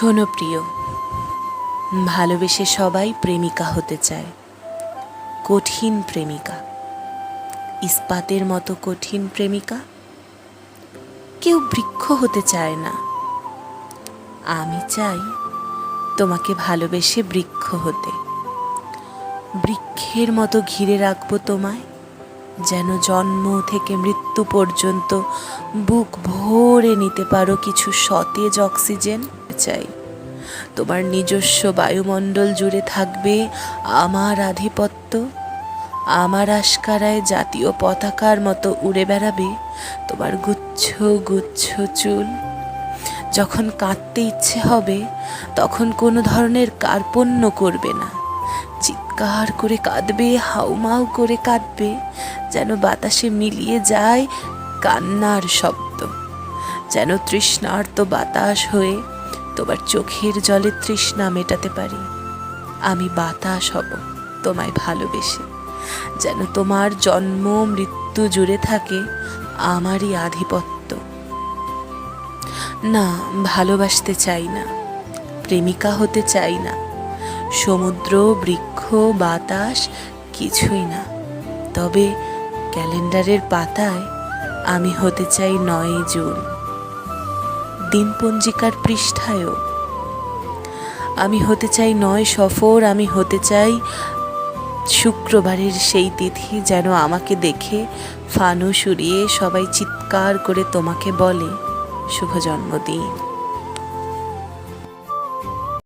শোনো প্রিয়, ভালোবেসে সবাই প্রেমিকা হতে চায়, কঠিন প্রেমিকা, ইস্পাতের মতো কঠিন প্রেমিকা। কেউ বৃক্ষ হতে চায় না। আমি চাই তোমাকে ভালোবেসে বৃক্ষ হতে, বৃক্ষের মতো ঘিরে রাখবো তোমায়, যেন জন্ম থেকে মৃত্যু পর্যন্ত বুক ভরে নিতে পারো কিছু সতেজ অক্সিজেন। চাই তোমার নিজস্ব বায়ুমণ্ডল জুড়ে থাকবে আমার আধিপত্য, আমার আশকারায় জাতীয় পতাকার মতো উড়ে বেড়াবে তোমার গুচ্ছ গুচ্ছ চুল। যখন কাঁদতে ইচ্ছে হবে তখন কোনো ধরনের কার্পণ্য করবে না, চিৎকার করে কাঁদবে, হাউমাউ করে কাঁদবে, যেন বাতাসে মিলিয়ে যায় কান্নার শব্দ, যেন তৃষ্ণার্ত বাতাস হয়ে তোমার চোখের জলে তৃষ্ণা মেটাতে পারি। আমি বাতাস হব তোমায় ভালোবেসে, যেন তোমার জন্ম মৃত্যু জুড়ে থাকে আমারই আধিপত্য। না, ভালোবাসতে চাই না, প্রেমিকা হতে চাই না, সমুদ্র, বৃক্ষ, বাতাস কিছুই না। তবে ক্যালেন্ডারের পাতায় আমি হতে চাই 9 জুন, দিনপঞ্জিকার পৃষ্ঠায়ও আমি হতে চাই 9 সফর। আমি হতে চাই শুক্রবারের সেই তিথি, যেন আমাকে দেখে ফানুস উড়িয়ে সবাই চিৎকার করে তোমাকে বলে শুভ জন্মদিন।